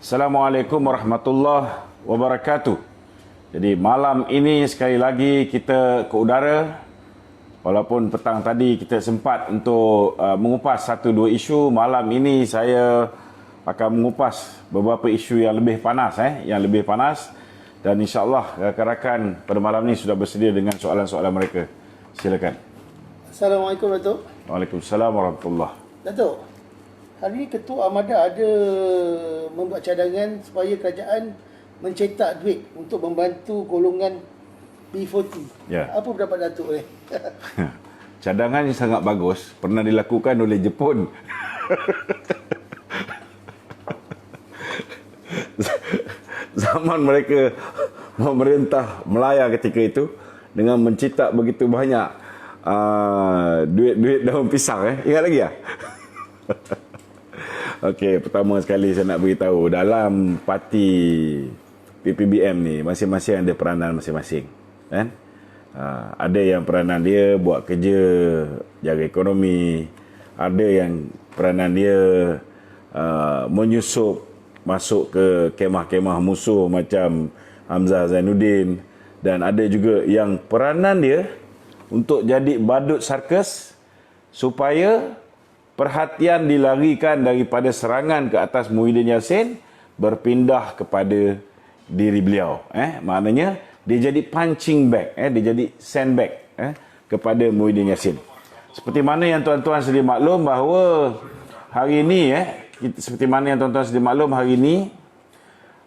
Assalamualaikum warahmatullahi wabarakatuh. Jadi malam ini sekali lagi kita ke udara. Walaupun petang tadi kita sempat untuk mengupas satu dua isu, malam ini saya akan mengupas beberapa isu yang lebih panas, dan insya-Allah rakan-rakan pada malam ini sudah bersedia dengan soalan-soalan mereka. Silakan. Assalamualaikum Datuk. Waalaikumsalam warahmatullahi. Datuk, hari ini Ketua Armada ada membuat cadangan supaya kerajaan mencetak duit untuk membantu golongan B40. Ya. Apa pendapat Datuk ni? Cadangan yang sangat bagus, pernah dilakukan oleh Jepun. Zaman mereka memerintah Melaya ketika itu dengan mencetak begitu banyak duit-duit daun pisang. Ingat lagi ya? Okey, pertama sekali saya nak beritahu, dalam parti PPBM ni masing-masing ada peranan masing-masing, kan? Ada yang peranan dia buat kerja jaga ekonomi, ada yang peranan dia menyusup masuk ke kemah-kemah musuh macam Hamzah Zainuddin, dan ada juga yang peranan dia untuk jadi badut sarkas supaya perhatian dilarikan daripada serangan ke atas Muhyiddin Yassin berpindah kepada diri beliau. Maknanya dia jadi punching bag, dia jadi sandbag kepada Muhyiddin Yassin. Seperti mana yang tuan-tuan sedia maklum bahawa hari ini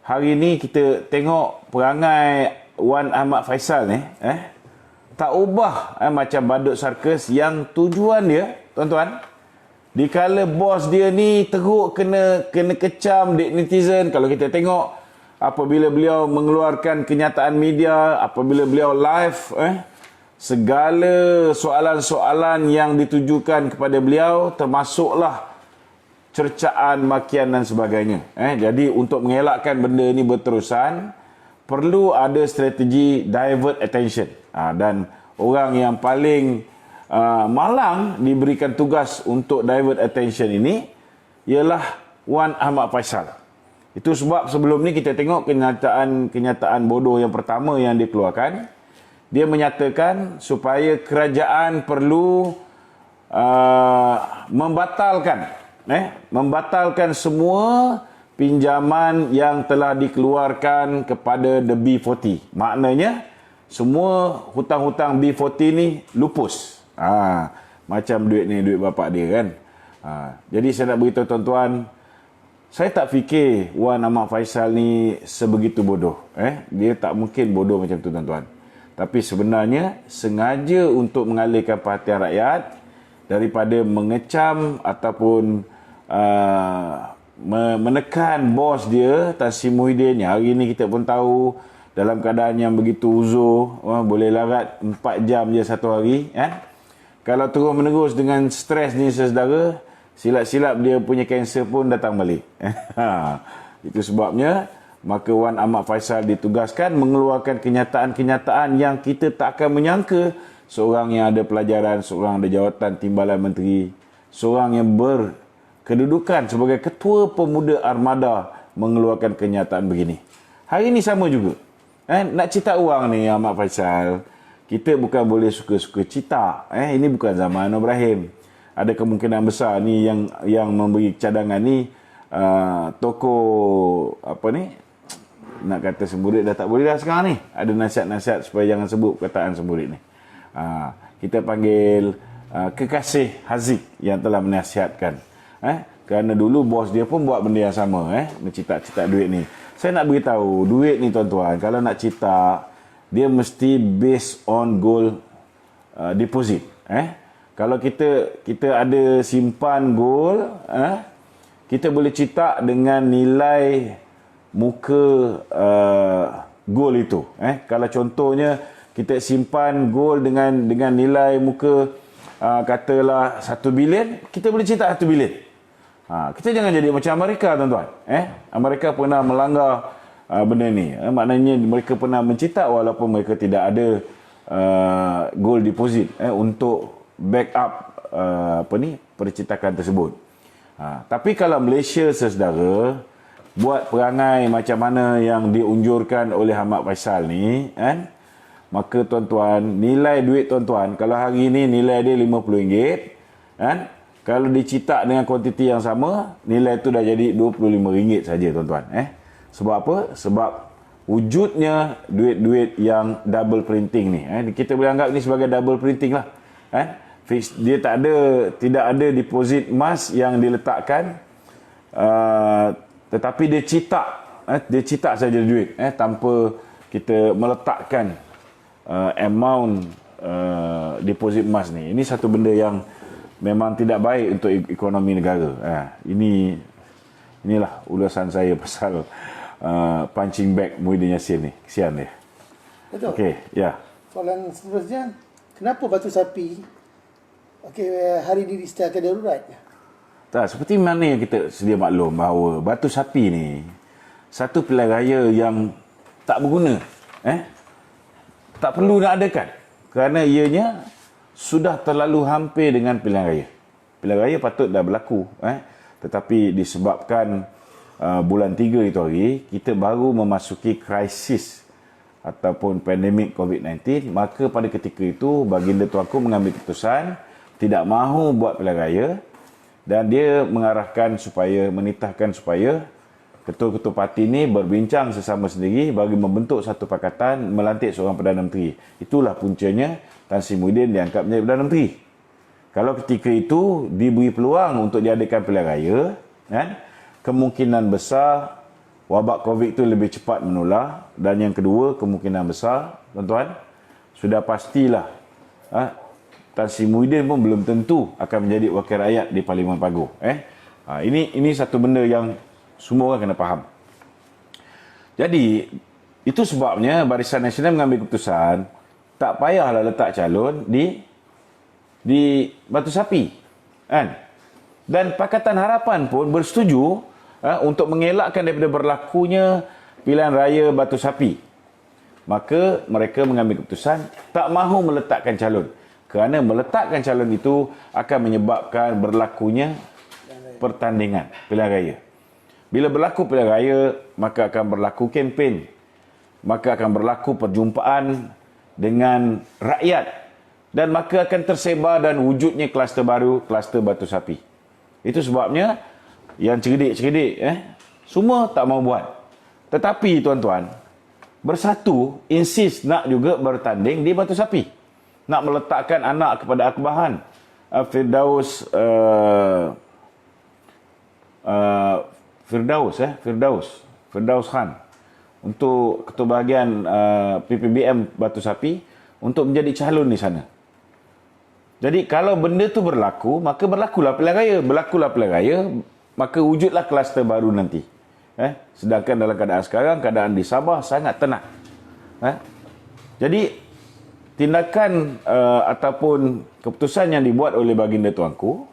hari ini kita tengok perangai Wan Ahmad Faisal ni tak ubah macam badut sarkas yang tujuan dia, tuan-tuan, dikala bos dia ni teruk kena kecam netizen. Kalau kita tengok apabila beliau mengeluarkan kenyataan media, apabila beliau live, segala soalan-soalan yang ditujukan kepada beliau termasuklah cercaan, makian dan sebagainya. Jadi untuk mengelakkan benda ini berterusan, perlu ada strategi divert attention. Dan orang yang paling malang diberikan tugas untuk divert attention ini ialah Wan Ahmad Faisal. Itu sebab sebelum ni kita tengok kenyataan bodoh yang pertama yang dikeluarkan. Dia menyatakan supaya kerajaan perlu membatalkan semua pinjaman yang telah dikeluarkan kepada the B40. Maknanya semua hutang-hutang B40 ni lupus. Macam duit ni, duit bapak dia kan. Jadi saya nak beritahu tuan-tuan, saya tak fikir Wan Ahmad Faisal ni sebegitu bodoh. Dia tak mungkin bodoh macam tu, tuan-tuan. Tapi sebenarnya sengaja untuk mengalihkan perhatian rakyat daripada mengecam ataupun menekan bos dia, Tan Sri Muhyiddin. Hari ini kita pun tahu dalam keadaan yang begitu uzur, boleh larat 4 jam je satu hari. Kalau terus menerus dengan stres ni saudara, silap-silap dia punya kanser pun datang balik. Itu sebabnya maka Wan Ahmad Faisal ditugaskan mengeluarkan kenyataan-kenyataan yang kita tak akan menyangka seorang yang ada pelajaran, seorang ada jawatan timbalan menteri, seorang yang berkedudukan sebagai Ketua Pemuda Armada mengeluarkan kenyataan begini. Hari ini sama juga. Nak cita uang ni Ahmad Faisal, kita bukan boleh suka-suka cita. Ini bukan zaman Ibrahim. Ada kemungkinan besar ni yang memberi cadangan ni tokoh nak kata semburit dah tak boleh dah sekarang ni. Ada nasihat-nasihat supaya jangan sebut perkataan semburit ni. Kita panggil kekasih Haziq yang telah menasihatkan. Kerana dulu bos dia pun buat benda yang sama, mencetak-cetak duit ni. Saya nak beritahu, duit ni tuan-tuan, kalau nak cetak, dia mesti based on gold deposit. Kalau kita ada simpan gold, kita boleh cetak dengan nilai muka gold itu. Kalau contohnya kita simpan gold dengan nilai muka katalah 1 bilion, kita boleh cetak 1 bilion. Kita jangan jadi macam Amerika, tuan-tuan. Amerika pernah melanggar benda ni. Maknanya mereka pernah mencetak walaupun mereka tidak ada gold deposit untuk back up percetakan tersebut. Tapi kalau Malaysia, saudara, buat perangai macam mana yang diunjurkan oleh Ahmad Faisal ni, kan? Maka tuan-tuan, nilai duit tuan-tuan, kalau hari ni nilai dia RM50, kan? Kalau dicitak dengan kuantiti yang sama, nilai tu dah jadi RM25 saja tuan-tuan. Sebab apa? Sebab wujudnya duit-duit yang double printing ni. Kita boleh anggap ni sebagai double printing lah. Dia tidak ada deposit emas yang diletakkan, tetapi dia cetak saja duit, tanpa kita meletakkan amount deposit emas ni. Ini satu benda yang memang tidak baik untuk ekonomi negara. Inilah ulasan saya pasal punching bag Muhyiddin Yassin ni. Kesian dia. Betul. Okey, ya. Soalan seterusnya, kenapa batu sapi hari ini diisytiharkan darurat? Tak, seperti mana yang kita sedia maklum bahawa batu sapi ni satu pilihan raya yang tak berguna. Tak perlu nak adakan. Kerana ianya sudah terlalu hampir dengan pilihan raya. Pilihan raya patut dah berlaku. Tetapi disebabkan bulan 3 itu hari, kita baru memasuki krisis ataupun pandemik COVID-19, maka pada ketika itu baginda Tuanku mengambil keputusan tidak mahu buat pilihan raya, dan dia menitahkan supaya ketua-ketua parti ini berbincang sesama sendiri bagi membentuk satu pakatan melantik seorang Perdana Menteri. Itulah puncanya Tan Sri Muhyiddin diangkat menjadi Perdana Menteri. Kalau ketika itu diberi peluang untuk diadakan pilihan raya, kan, kemungkinan besar wabak COVID itu lebih cepat menular, dan yang kedua, kemungkinan besar, tuan-tuan, sudah pastilah Tan Sri Muhyiddin pun belum tentu akan menjadi wakil rakyat di Parlimen Paguh. Ini satu benda yang semua orang kena faham. Jadi, itu sebabnya Barisan Nasional mengambil keputusan tak payahlah letak calon di Batu Sapi. Kan? Dan Pakatan Harapan pun bersetuju untuk mengelakkan daripada berlakunya pilihan raya Batu Sapi. Maka mereka mengambil keputusan tak mahu meletakkan calon. Kerana meletakkan calon itu akan menyebabkan berlakunya pertandingan pilihan raya. Bila berlaku pilihan raya, maka akan berlaku kempen. Maka akan berlaku perjumpaan dengan rakyat. Dan maka akan tersebar dan wujudnya kluster baru, kluster Batu Sapi. Itu sebabnya yang cerdik-cerdik semua tak mau buat. Tetapi tuan-tuan, Bersatu insist nak juga bertanding di Batu Sapi. Nak meletakkan anak kepada Akbahan Firdaus Khan untuk ketua bahagian PPBM Batu Sapi untuk menjadi calon di sana. Jadi kalau benda tu berlaku, maka berlakulah pilihan raya. Berlakulah pilihan raya, maka wujudlah kluster baru nanti. Sedangkan dalam keadaan sekarang, keadaan di Sabah sangat tenang. Jadi tindakan ataupun keputusan yang dibuat oleh baginda Tuanku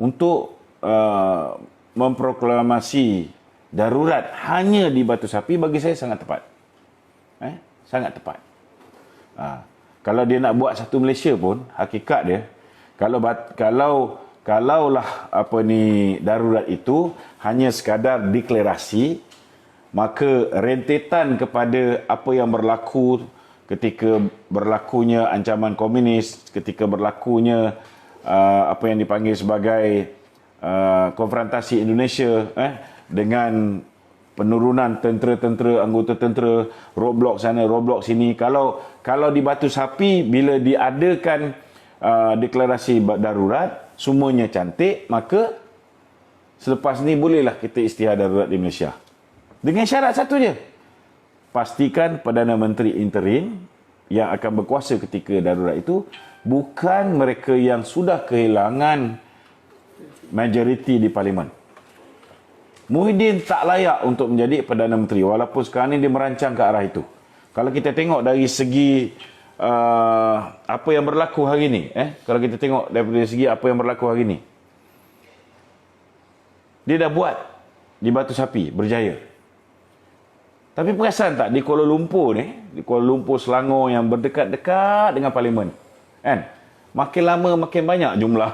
untuk memproklamasi darurat hanya di Batu Sapi bagi saya sangat tepat. Sangat tepat. Kalau dia nak buat satu Malaysia pun, hakikat dia, kalaulah darurat itu hanya sekadar deklarasi, maka rentetan kepada apa yang berlaku ketika berlakunya ancaman komunis, ketika berlakunya apa yang dipanggil sebagai konfrontasi Indonesia dengan penurunan tentera-tentera, anggota tentera, roadblock sana, roadblock sini. Kalau di Batu Sapi, bila diadakan deklarasi darurat, semuanya cantik, maka selepas ni bolehlah kita isytihar darurat di Malaysia. Dengan syarat satu je. Pastikan Perdana Menteri interim yang akan berkuasa ketika darurat itu bukan mereka yang sudah kehilangan majoriti di Parlimen. Muhyiddin tak layak untuk menjadi Perdana Menteri walaupun sekarang ni dia merancang ke arah itu. Kalau kita tengok dari segi apa yang berlaku hari ni, kalau kita tengok dari segi apa yang berlaku hari ni, dia dah buat di Batu Sapi, berjaya. Tapi perasan tak di Kuala Lumpur ni, di Kuala Lumpur, Selangor yang berdekat-dekat dengan Parlimen, kan? Makin lama makin banyak jumlah.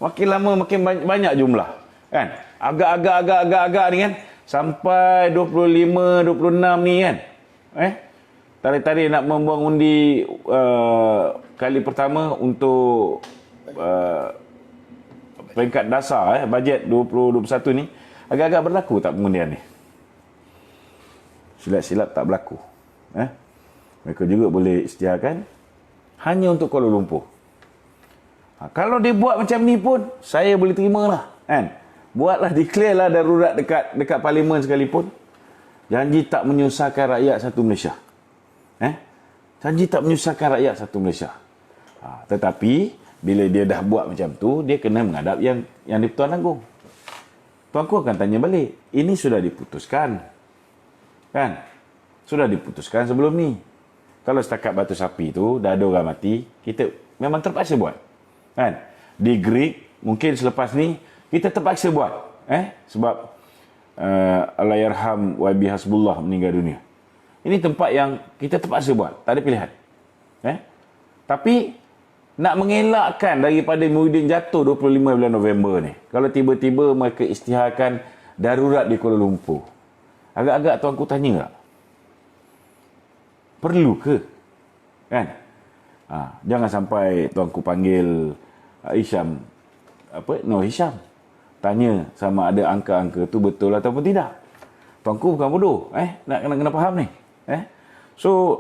Makin lama makin banyak jumlah, kan? Agak ni kan. Sampai 25, 26 ni kan. Tarik-tarik nak membuang undi kali pertama untuk peringkat dasar bajet 2021 ni. Agak-agak berlaku tak pengundian ni? Silap-silap tak berlaku. Mereka juga boleh isytiharkan hanya untuk Kuala Lumpur. Kalau dia buat macam ni pun, saya boleh terima lah. Kan? Buatlah, declare lah darurat dekat parlimen sekalipun. Janji tak menyusahkan rakyat satu Malaysia. Janji tak menyusahkan rakyat satu Malaysia. Tetapi, bila dia dah buat macam tu, dia kena menghadap yang di-Pertuan Agong. Tuanku akan tanya balik, ini sudah diputuskan. Kan? Sudah diputuskan sebelum ni. Kalau setakat batu sapi tu, dah ada orang mati, kita memang terpaksa buat. Kan? Di Greek, mungkin selepas ni, kita terpaksa buat. Sebab Allahyarham YB Hasbullah meninggal dunia. Ini tempat yang kita terpaksa buat. Tak ada pilihan. Tapi, nak mengelakkan daripada Muhyiddin jatuh 25 bulan November ni. Kalau tiba-tiba mereka isytiharkan darurat di Kuala Lumpur. Agak-agak tuanku tanya tak? Perlu ke? Kan? Jangan sampai tuanku panggil Hisham. Hisham. Tanya sama ada angka-angka tu betul ataupun tidak. Tuanku bukan bodoh. Nak kena faham ni. So,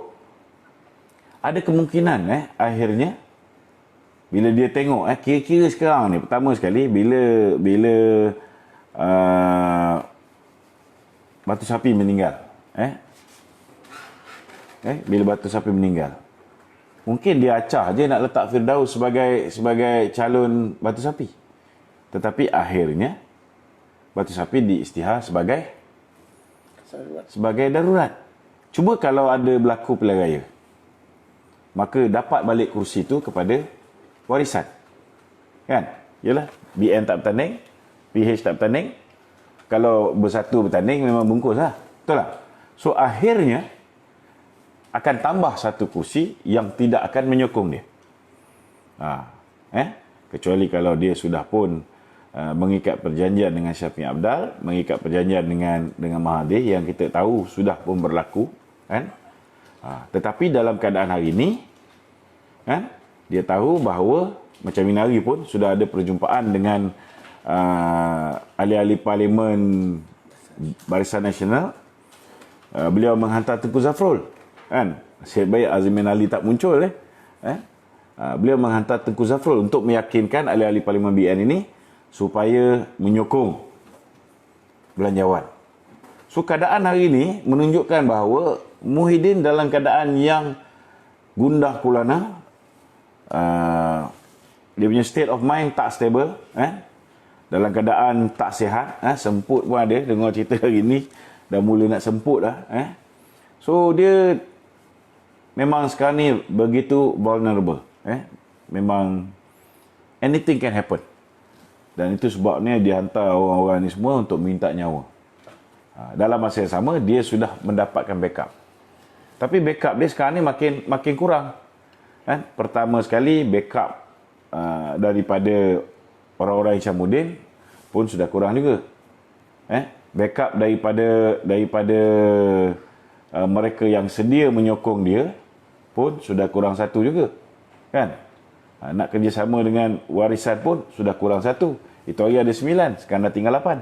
ada kemungkinan akhirnya bila dia tengok kira-kira sekarang ni, pertama sekali bila batu sapi meninggal. Bila batu sapi meninggal. Mungkin dia acah je nak letak Firdaus sebagai calon batu sapi. Tetapi akhirnya batu sapi diisytihar sebagai darurat. Cuba kalau ada berlaku pilihan raya, maka dapat balik kursi tu kepada warisan. Kan? Yalah, BN tak bertanding, PH tak bertanding. Kalau bersatu bertanding memang bungkus lah. Betul tak? So akhirnya akan tambah satu kursi yang tidak akan menyokong dia. Kecuali kalau dia sudah pun mengikat perjanjian dengan Syafiq Abdal, mengikat perjanjian dengan Mahathir yang kita tahu sudah pun berlaku, kan? Tetapi dalam keadaan hari ini, kan, dia tahu bahawa macam Minari pun sudah ada perjumpaan dengan ahli-ahli parlimen Barisan Nasional. Beliau menghantar Tengku Zafrul, kan? Nasib baik Azimin Ali tak muncul. Beliau menghantar Tengku Zafrul untuk meyakinkan ahli-ahli parlimen BN ini supaya menyokong belanjawan. So keadaan hari ini menunjukkan bahawa Muhyiddin dalam keadaan yang gundah gulana, dia punya state of mind tak stable, dalam keadaan tak sihat, semput pun ada. Dengar cerita hari ni dah mula nak semput dah. So dia memang sekarang ni begitu vulnerable. Memang anything can happen. Dan itu sebabnya dia hantar orang-orang ni semua untuk minta nyawa. Dalam masa yang sama, dia sudah mendapatkan backup. Tapi backup dia sekarang ni makin kurang. Pertama sekali, backup daripada orang-orang Hishamuddin pun sudah kurang juga. Backup daripada mereka yang sedia menyokong dia pun sudah kurang satu juga. Kan? Nak kerjasama dengan warisan pun sudah kurang satu. Itu hari ada 9, sekarang dah tinggal 8.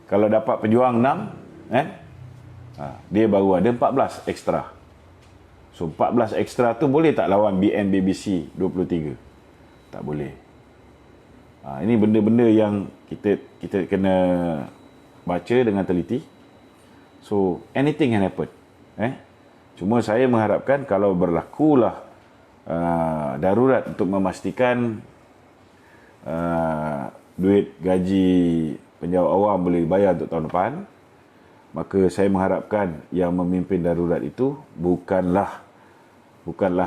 Kalau dapat pejuang 6, dia baru ada 14 ekstra. So 14 ekstra tu boleh tak lawan BN BBC 23? Tak boleh. Ini benda-benda yang kita kena baca dengan teliti. So anything can happen. Cuma saya mengharapkan kalau berlakulah darurat untuk memastikan duit gaji penjawat awam boleh dibayar untuk tahun depan, maka saya mengharapkan yang memimpin darurat itu bukanlah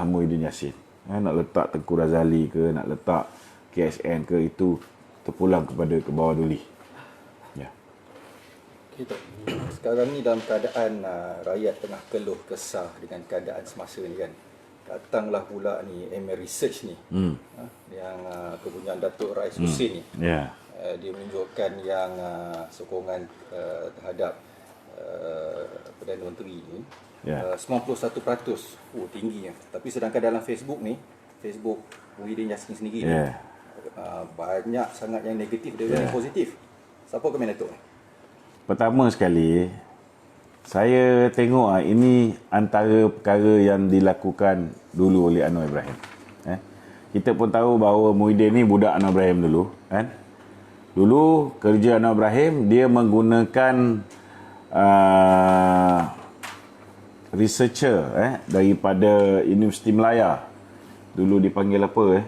Muhyiddin Yassin. Nak letak Tengku Razali ke, nak letak KSN ke, itu terpulang ke bawah duli. Ya. Okay, sekarang ni dalam keadaan rakyat tengah keluh kesah dengan keadaan semasa ni kan. Datanglah pula ni MA Research ni, yang kepunyaan Datuk Rais Husin ni. dia menunjukkan yang sokongan terhadap Perdana Menteri ni 91%. Tinggi. Tapi sedangkan dalam Facebook ni, Facebook Muhyiddin Yassin sendiri ni, banyak sangat yang negatif daripada yang positif. Siapa komen Datuk ni? Pertama sekali, saya tengok ini antara perkara yang dilakukan dulu oleh Anwar Ibrahim. Kita pun tahu bahawa Muhyiddin ni budak Anwar Ibrahim dulu, kan? Dulu kerja Anwar Ibrahim, dia menggunakan researcher daripada Universiti Melaya. Dulu dipanggil apa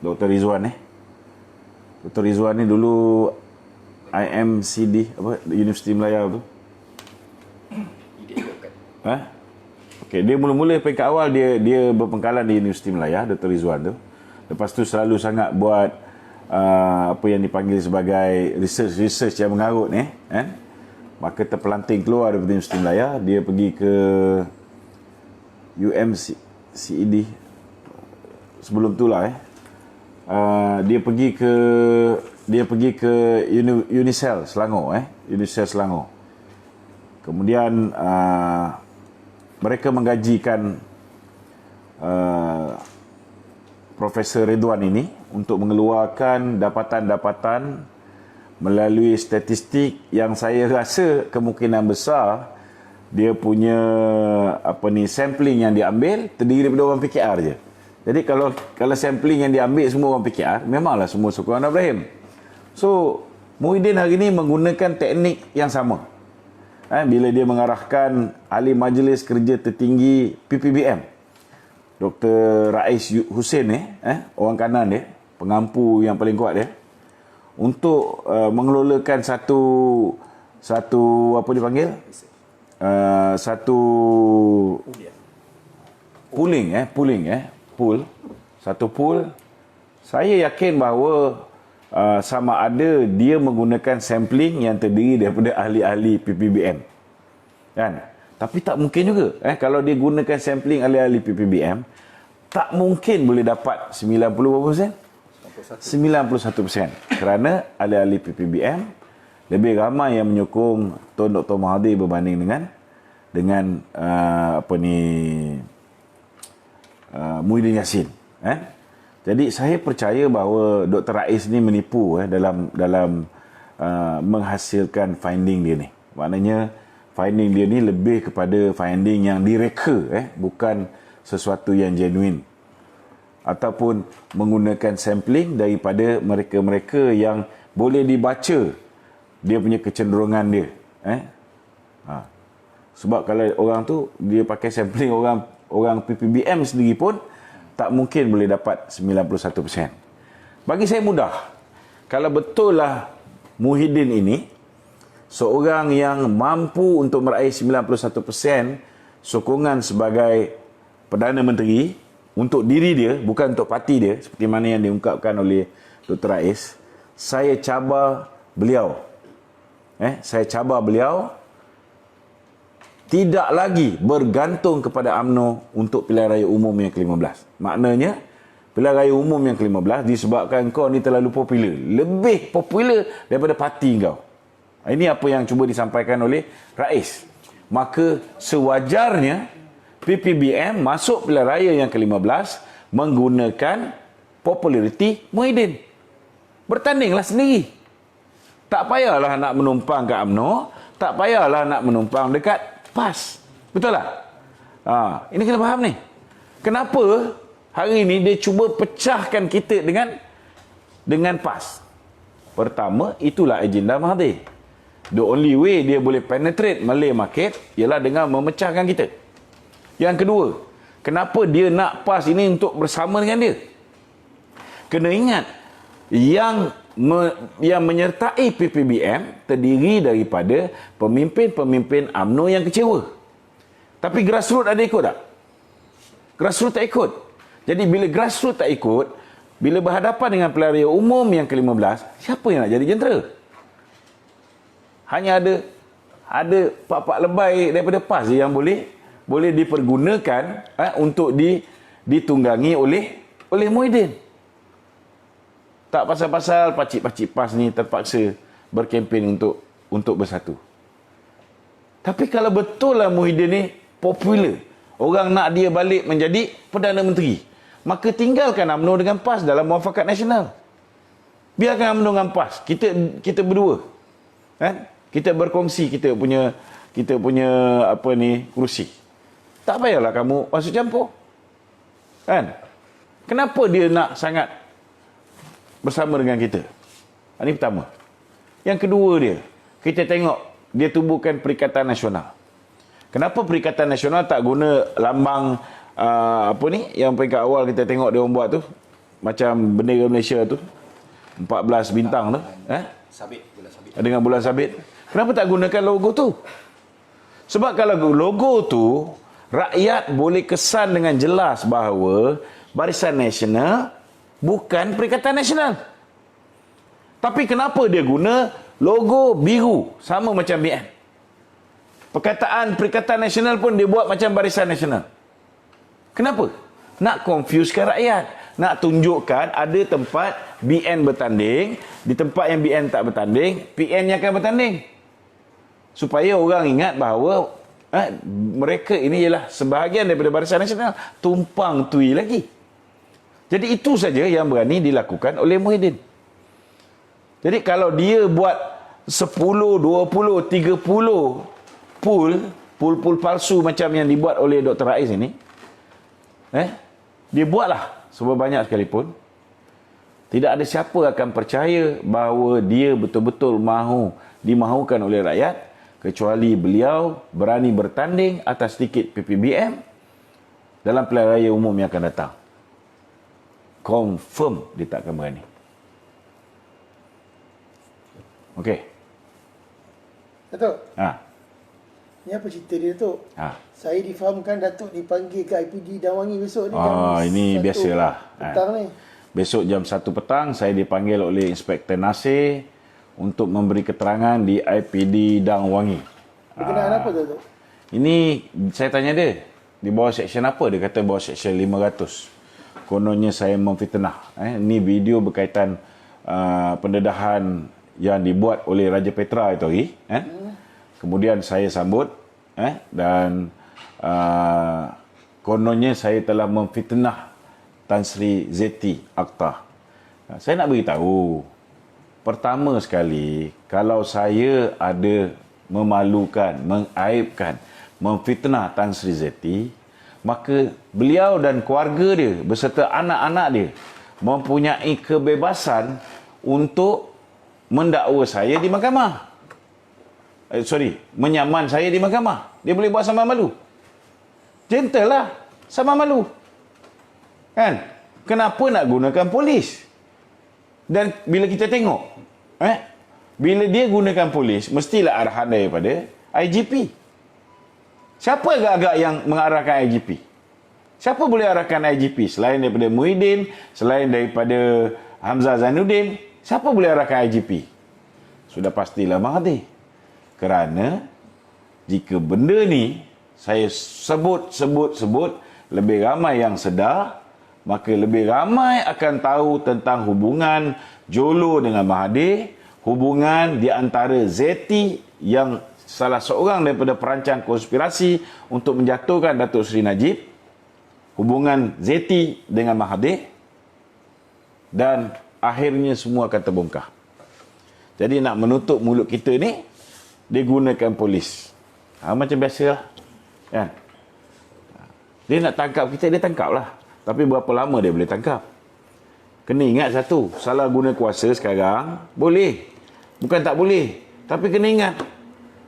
Dr. Rizwan Dr. Rizwan ni dulu IMCD Universiti Melaya tu. Okey, dia mula-mula peringkat awal dia berpengkalan di Universiti Melaya, Dr. Rizwan tu. Lepas tu selalu sangat buat apa yang dipanggil sebagai research yang mengarut ni, kan? Maka terpelanting keluar daripada Universiti Melaya, dia pergi ke UMCED. Sebelum tu lah dia pergi ke Unicel Selangor, Unicel Selangor. Kemudian mereka menggajikan Profesor Ridwan ini untuk mengeluarkan dapatan-dapatan melalui statistik yang saya rasa kemungkinan besar dia punya sampling yang diambil terdiri daripada orang PKR je. Jadi kalau sampling yang diambil semua orang PKR, memanglah semua sokong Anwar Ibrahim. So, Muhyiddin hari ini menggunakan teknik yang sama. Bila dia mengarahkan ahli majlis kerja tertinggi PPBM, Dr. Rais Hussein orang kanan dia, pengampu yang paling kuat dia, untuk mengelolakan satu apa dipanggil? Satu satu pool. Saya yakin bahawa sama ada dia menggunakan sampling yang terdiri daripada ahli-ahli PPBM, kan? Tapi tak mungkin juga kalau dia gunakan sampling ahli-ahli PPBM, tak mungkin boleh dapat 90%, 91%, kerana ahli-ahli PPBM lebih ramai yang menyokong Tun Dr. Mahathir berbanding dengan Muhyiddin Yassin. Jadi saya percaya bahawa Dr. Rais ni menipu dalam menghasilkan finding dia ni. Maknanya finding dia ni lebih kepada finding yang direka, bukan sesuatu yang genuine, ataupun menggunakan sampling daripada mereka-mereka yang boleh dibaca dia punya kecenderungan dia. Sebab kalau orang tu dia pakai sampling orang PPBM sendiri pun tak mungkin boleh dapat 91%. Bagi saya mudah. Kalau betul lah Muhyiddin ini seorang yang mampu untuk meraih 91% sokongan sebagai Perdana Menteri untuk diri dia, bukan untuk parti dia, seperti mana yang diungkapkan oleh Dr. Rais, saya cabar beliau. Saya cabar beliau tidak lagi bergantung kepada UMNO untuk pilihan raya umum yang ke-15. Maknanya, pilihan raya umum yang ke-15 disebabkan kau ni terlalu popular. Lebih popular daripada parti kau. Ini apa yang cuba disampaikan oleh Rais. Maka sewajarnya PPBM masuk pilihan raya yang ke-15 menggunakan populariti Muhyiddin. Bertandinglah sendiri. Tak payahlah nak menumpang ke UMNO, tak payahlah nak menumpang dekat PAS. Betul tak? Ini kena faham ni. Kenapa hari ini dia cuba pecahkan kita dengan PAS? Pertama, itulah agenda Mahathir. The only way dia boleh penetrate Malay market ialah dengan memecahkan kita. Yang kedua, kenapa dia nak PAS ini untuk bersama dengan dia? Kena ingat, yang menyertai PPBM terdiri daripada pemimpin-pemimpin UMNO yang kecewa. Tapi grassroots ada ikut tak? Grassroots tak ikut. Jadi bila grassroots tak ikut, bila berhadapan dengan pilihan raya umum yang ke-15, siapa yang nak jadi jentera? Hanya ada pak-pak lebay daripada PAS yang boleh dipergunakan untuk ditunggangi oleh Muhyiddin. Tak pasal-pasal pakcik-pakcik PAS ni terpaksa berkempen untuk bersatu. Tapi kalau betul lah Muhyiddin ni popular, orang nak dia balik menjadi Perdana Menteri, maka tinggalkan UMNO dengan PAS dalam Muafakat Nasional. Biarkan UMNO dengan PAS. Kita berdua. Kan? Kita berkongsi kita punya kursi. Tak payahlah kamu masuk campur. Kan? Kenapa dia nak sangat bersama dengan kita? Ini pertama. Yang kedua dia, kita tengok dia tubuhkan Perikatan Nasional. Kenapa Perikatan Nasional tak guna lambang yang peringkat awal kita tengok dia orang buat tu, macam bendera Malaysia tu, 14 bintang tu, Sabit, bulan sabit. dengan bulan sabit. Kenapa tak gunakan logo tu? Sebab kalau logo tu, rakyat boleh kesan dengan jelas bahawa Barisan Nasional bukan Perikatan Nasional. Tapi kenapa dia guna logo biru, sama macam BN? Perkataan Perikatan Nasional pun dia buat macam Barisan Nasional. Kenapa? Nak confusekan rakyat. Nak tunjukkan ada tempat BN bertanding, di tempat yang BN tak bertanding, PN yang akan bertanding. Supaya orang ingat bahawa mereka ini ialah sebahagian daripada Barisan Nasional. Tumpang tui lagi. Jadi itu saja yang berani dilakukan oleh Muhyiddin. Jadi kalau dia buat 10, 20, 30 pool palsu macam yang dibuat oleh Dr. Rais ini, dia buatlah sebanyak sekalipun, tidak ada siapa akan percaya bahawa dia betul-betul dimahukan oleh rakyat, kecuali beliau berani bertanding atas tiket PPBM dalam pilihan raya umum yang akan datang. Confirm dia tak akan berani. Okey. Datuk, ni apa cerita dia, Datuk? Saya difahamkan Datuk dipanggil ke IPD Danwangi besok ni. Ini biasalah. Petang ni. Besok jam 1 petang saya dipanggil oleh Inspektor Nasir untuk memberi keterangan di IPD Danwangi. Berkenaan apa tu, Datuk? Ini saya tanya dia, di bawah seksyen apa? Dia kata bawah seksyen 500. Kononnya saya memfitnah. Ini video berkaitan pendedahan yang dibuat oleh Raja Petra itu hari. Kemudian saya sambut dan kononnya saya telah memfitnah Tan Sri Zeti Akhtar. Saya nak beritahu, pertama sekali, kalau saya ada memalukan, mengaibkan, memfitnah Tan Sri Zeti, maka beliau dan keluarga dia beserta anak-anak dia mempunyai kebebasan untuk mendakwa saya di mahkamah. Menyaman saya di mahkamah. Dia boleh buat sama malu. Gentle lah, sama malu. Kan? Kenapa nak gunakan polis? Dan bila kita tengok, bila dia gunakan polis, mestilah arahan daripada IGP. Siapa agak-agak yang mengarahkan IGP? Siapa boleh arahkan IGP? Selain daripada Muhyiddin, selain daripada Hamzah Zainuddin, siapa boleh arahkan IGP? Sudah pastilah Mahathir. Kerana jika benda ni saya sebut, lebih ramai yang sedar, maka lebih ramai akan tahu tentang hubungan Jolo dengan Mahathir, hubungan di antara Zeti yang salah seorang daripada perancang konspirasi untuk menjatuhkan Datuk Seri Najib, hubungan Zeti dengan Mahathir, dan akhirnya semua akan terbongkar. Jadi nak menutup mulut kita ni, dia gunakan polis. Macam biasalah. Kan? Dia nak tangkap kita, dia tangkap lah. Tapi berapa lama dia boleh tangkap? Kena ingat satu, salah guna kuasa sekarang, boleh. Bukan tak boleh. Tapi kena ingat,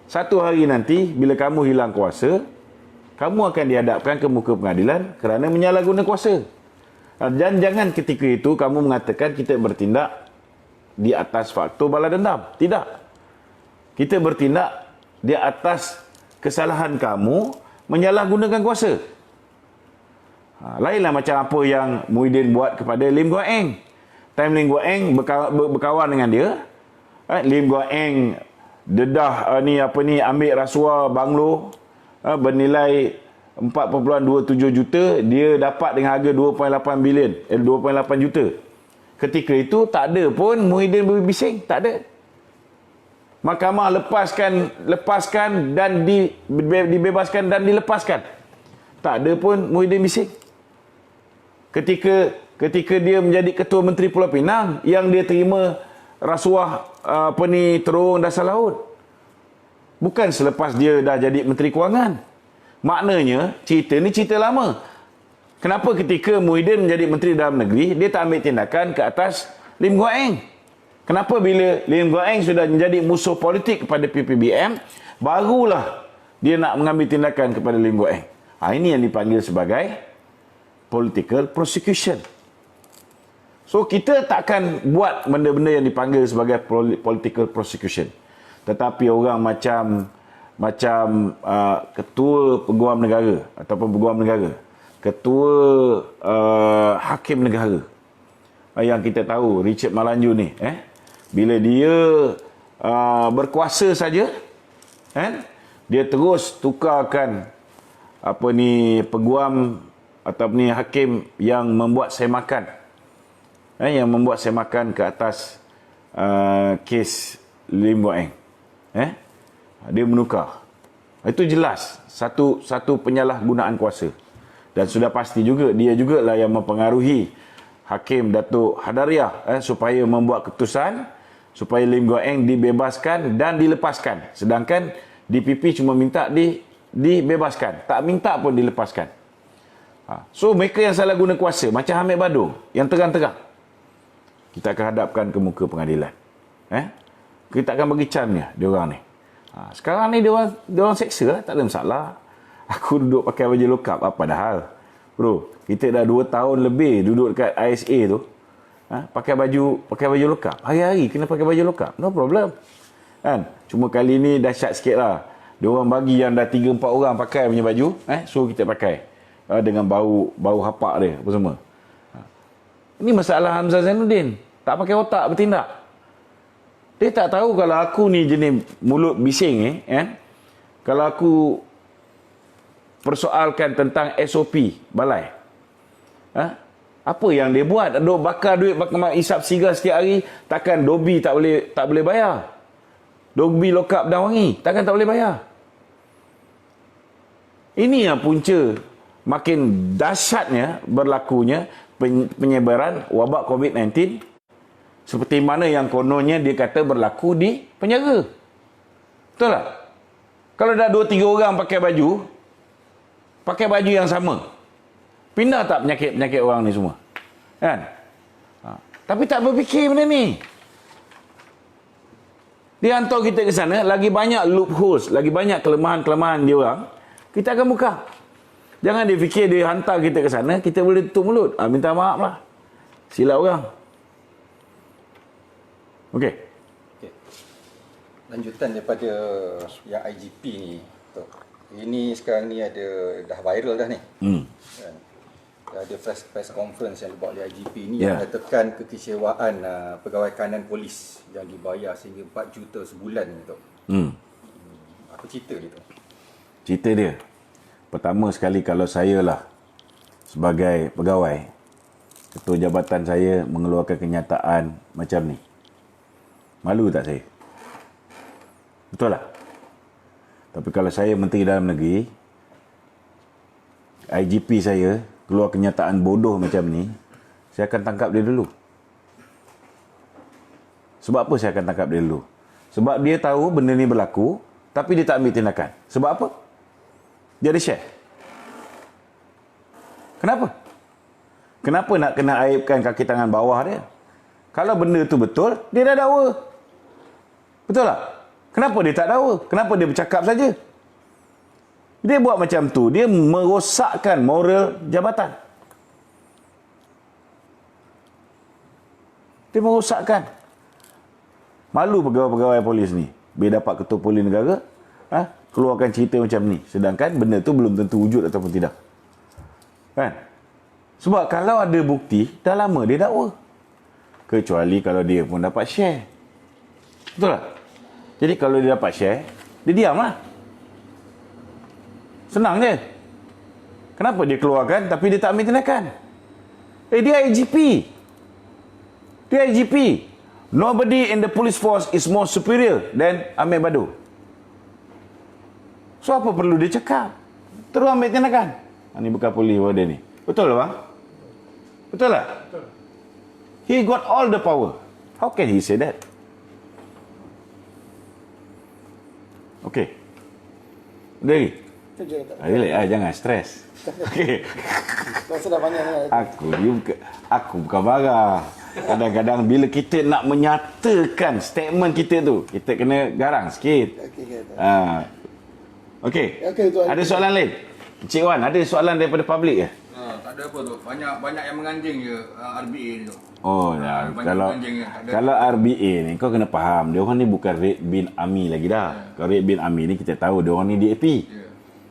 satu hari nanti, bila kamu hilang kuasa, kamu akan dihadapkan ke muka pengadilan kerana menyalahguna kuasa. Dan jangan ketika itu kamu mengatakan kita bertindak di atas faktor bala dendam. Tidak. Kita bertindak di atas kesalahan kamu menyalahgunakan kuasa. Lainlah macam apa yang Muhyiddin buat kepada Lim Guan Eng. Time Lim Guan Eng berkawan dengan dia, Lim Guan Eng dedah ambil rasuah banglo bernilai 4.27 juta, dia dapat dengan harga 2.8 juta. ketika itu tak ada pun Muhyiddin berbising, tak ada. Mahkamah lepaskan dan dibebaskan dan dilepaskan. Tak ada pun Muhyiddin bising. Ketika dia menjadi Ketua Menteri Pulau Pinang, yang dia terima rasuah terung dasar laut. Bukan selepas dia dah jadi Menteri Kewangan. Maknanya cerita ni cerita lama. Kenapa ketika Muhyiddin menjadi Menteri Dalam Negeri, dia tak ambil tindakan ke atas Lim Guat Eng? Kenapa bila Lim Guat Eng sudah menjadi musuh politik kepada PPBM, barulah dia nak mengambil tindakan kepada Lim Guat Eng? Ini yang dipanggil sebagai political prosecution. So, kita takkan buat benda-benda yang dipanggil sebagai political prosecution. Tetapi orang macam Ketua Peguam Negara ataupun Peguam Negara, Ketua Hakim Negara, yang kita tahu Richard Malanju ni, bila dia berkuasa saja, dia terus tukarkan peguam ataupun hakim yang membuat semakan, ke atas kes Lim Guat Eng. Dia menukar. Itu jelas satu penyalahgunaan kuasa. Dan sudah pasti juga dia jugalah yang mempengaruhi Hakim Datuk Hadariah supaya membuat keputusan supaya Lim Guat Eng dibebaskan dan dilepaskan. Sedangkan DPP cuma minta dibebaskan, tak minta pun dilepaskan. So mereka yang salah guna kuasa macam Hamid Badung yang terang-terang, kita akan hadapkan ke muka pengadilan. Kita akan bagi cannya dia orang ni. Sekarang ni dia orang seksa lah, tak ada masalah. Aku duduk pakai baju lokap, apa dah hal? Bro, kita dah 2 tahun lebih duduk dekat ISA tu. Pakai baju lokap. Hari-hari kena pakai baju lokap. No problem. Cuma kali ni dahsyat sikit lah. Dia orang bagi yang dah 3-4 orang pakai punya baju, suruh kita pakai. Dengan bau hapak dia apa semua. Ini masalah Hamzah Zainuddin. Tak pakai otak bertindak. Dia tak tahu kalau aku ni jenis mulut bising kalau aku persoalkan tentang SOP balai. Apa yang dia buat? Duk bakar duit, bakar isap sigar setiap hari, takkan Dobi tak boleh bayar. Dobi lokap dah wangi, takkan tak boleh bayar. Ini yang punca makin dahsyatnya berlakunya penyebaran wabak COVID-19 seperti mana yang kononnya dia kata berlaku di penjara. Betul tak? Kalau dah 2-3 orang pakai baju yang sama, pindah tak penyakit orang ni semua? Kan? Tapi tak berfikir benda ni. Dia hantar kita ke sana, lagi banyak loopholes, lagi banyak kelemahan-kelemahan dia orang, kita akan buka. Jangan dia fikir dia hantar kita ke sana, kita boleh tutup mulut. Minta maaf lah. Silap orang. Okey. Lanjutan daripada yang IGP ni. Ini sekarang ni dah viral dah ni. Kan? Ada press conference yang dibuat oleh IGP ni yang menyatakan kekecewaan pegawai kanan polis yang dibayar sehingga 4 juta sebulan tu. Apa cerita dia tu? Cerita dia. Pertama sekali, kalau saya lah sebagai pegawai, ketua jabatan saya mengeluarkan kenyataan macam ni, malu tak saya? Betul tak? Tapi kalau saya Menteri Dalam Negeri, IGP saya keluar kenyataan bodoh macam ni, saya akan tangkap dia dulu. Sebab apa saya akan tangkap dia dulu? Sebab dia tahu benda ni berlaku, tapi dia tak ambil tindakan. Sebab apa? Dia ada share. Kenapa? Kenapa nak kena aibkan kaki tangan bawah dia? Kalau benda tu betul, dia dah dakwa. Betul tak? Kenapa dia tak dakwa? Kenapa dia bercakap saja? Dia buat macam tu, dia merosakkan moral jabatan. Dia merosakkan. Malu pegawai-pegawai polis ni. Bila dapat ketua polis negara, keluarkan cerita macam ni. Sedangkan benda tu belum tentu wujud ataupun tidak. Kan? Sebab kalau ada bukti, dah lama dia dakwa. Kecuali kalau dia pun dapat share. Betul tak? Jadi kalau dia dapat share, dia diamlah. Senang je. Kenapa dia keluarkan tapi dia tak ambil tindakan? Dia IGP. Dia IGP. Nobody in the police force is more superior than Amir Badu. So apa perlu dia cakap? Terus ambil tindakan. Ini bukan polis dia ni. Betul lah bang? Betul tak? Betul. He got all the power. How can he say that? Okay. Udah lagi? Jangan stres. Okay. Rasa dah banyak kan? Aku bukan marah. Kadang-kadang bila kita nak menyatakan statement kita tu, kita kena garang sikit. Okey. Ada soalan lain? Encik Wan, ada soalan daripada public ke? Tak ada apa tu. Banyak yang menganjing je RBA ni tu. Oh, ya. Kalau RBA ni kau kena faham, dia orang ni bukan Red Bin Army lagi dah. Kalau Red Bin Army ni kita tahu dia orang ni DAP.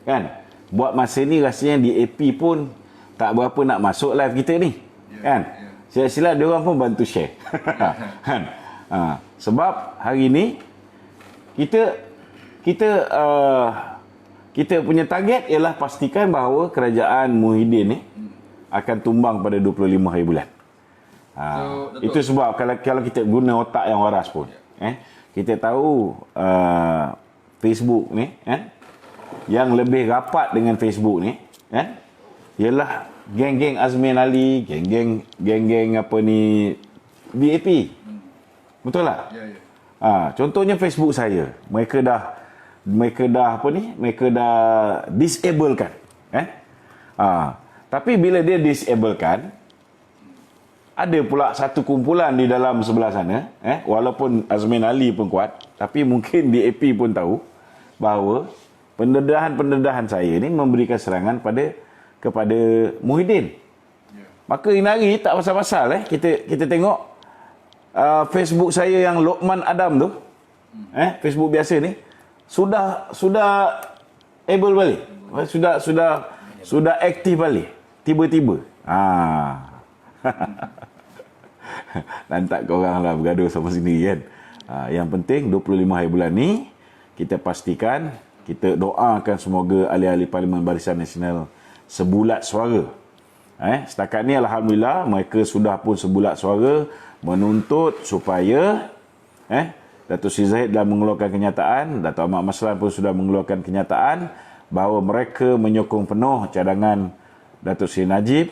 Kan? Buat masa ni rasanya DAP pun tak berapa nak masuk live kita ni. Kan? Sila-sila dia orang pun bantu share. Kan? Sebab hari ni kita punya target ialah pastikan bahawa kerajaan Muhyiddin ni akan tumbang pada 25 hari bulan. Itu sebab kalau kita guna otak yang waras pun, kita tahu Facebook ni, yang lebih rapat dengan Facebook ni, ialah geng-geng Azmin Ali, geng-geng apa ni DAP. Betul tak? Ya. Contohnya Facebook saya, mereka dah apa ni? Mereka dah disablekan. Tapi bila dia disablekan, ada pula satu kumpulan di dalam sebelah sana, walaupun Azmin Ali pun kuat, tapi mungkin DAP pun tahu bahawa pendedahan saya ni memberikan serangan kepada Muhyiddin. Maka ini hari tak pasal-pasal kita tengok Facebook saya yang Lokman Adam tu, Facebook biasa ni sudah able balik. Sudah aktif balik tiba-tiba. Lantak korang lah bergaduh sama sendiri kan. Yang penting 25 hari bulan ni kita pastikan, kita doakan semoga ahli-ahli Parlimen Barisan Nasional sebulat suara. Setakat ni alhamdulillah mereka sudah pun sebulat suara menuntut supaya Datuk Seri Zahid dah mengeluarkan kenyataan, Datuk Ahmad Maslan pun sudah mengeluarkan kenyataan bahawa mereka menyokong penuh cadangan Datuk Seri Najib,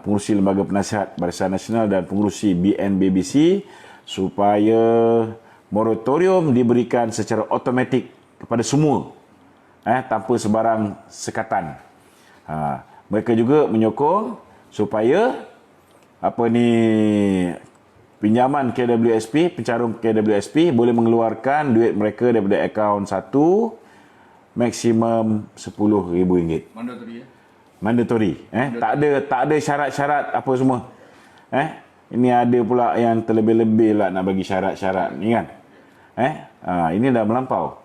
pengurusi Lembaga Penasihat Barisan Nasional dan pengurusi BNBBC, supaya moratorium diberikan secara automatik kepada semua, tanpa sebarang sekatan. Mereka juga menyokong supaya pinjaman KWSP, pencarum KWSP boleh mengeluarkan duit mereka daripada akaun satu maksimum RM10,000. Mandatory. Tak ada syarat-syarat apa semua. Ini ada pula yang terlebih-lebih lah nak bagi syarat-syarat ni kan. Ini dah melampau.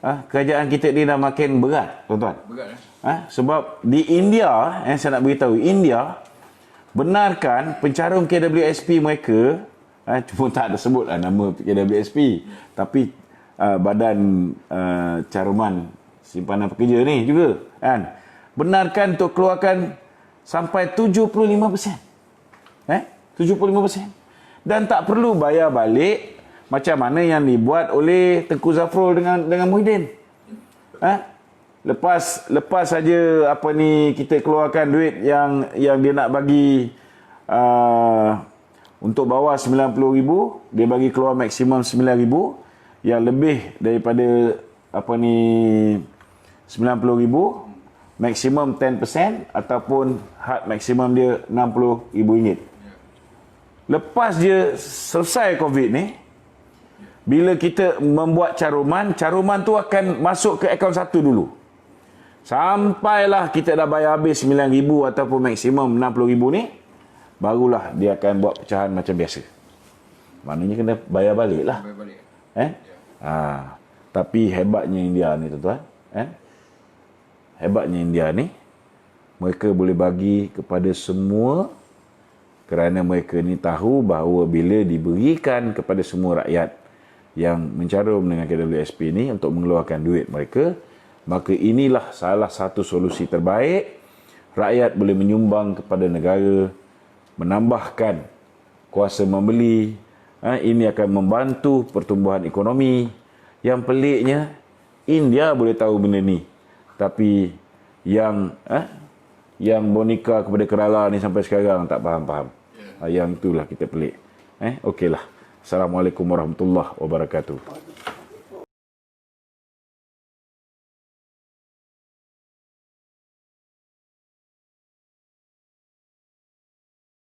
Kerajaan kita ni dah makin berat, tuan-tuan. Sebab di India, saya nak beritahu, India benarkan pencarum KWSP mereka, cuma tak ada sebut lah nama KWSP, tapi Badan Caruman Simpanan Pekerja ni juga kan, benarkan untuk keluarkan sampai 75%. 75%. Dan tak perlu bayar balik macam mana yang dibuat oleh Tengku Zafrul dengan Muhyiddin. Lepas saja kita keluarkan duit yang dia nak bagi untuk bawah 90,000, dia bagi keluar maksimum 9,000, yang lebih daripada 90,000 maksimum 10% ataupun had maksimum dia RM60,000. Lepas dia selesai COVID ni, bila kita membuat caruman tu akan masuk ke akaun satu dulu. Sampailah kita dah bayar habis 9,000 ataupun maksimum 60,000 ni, barulah dia akan buat pecahan macam biasa. Maknanya kena bayar balik lah. Tapi hebatnya India ni, tuan-tuan. Hebatnya India ni, mereka boleh bagi kepada semua kerana mereka ni tahu bahawa bila diberikan kepada semua rakyat yang mencarum dengan KWSP ni untuk mengeluarkan duit mereka, maka inilah salah satu solusi terbaik. Rakyat boleh menyumbang kepada negara, menambahkan kuasa membeli. Ini akan membantu pertumbuhan ekonomi. Yang peliknya, India boleh tahu benda ni. Tapi yang boneka kepada Kerala ni sampai sekarang tak faham-faham. Yang itulah kita pelik. Okeylah. Assalamualaikum warahmatullahi wabarakatuh.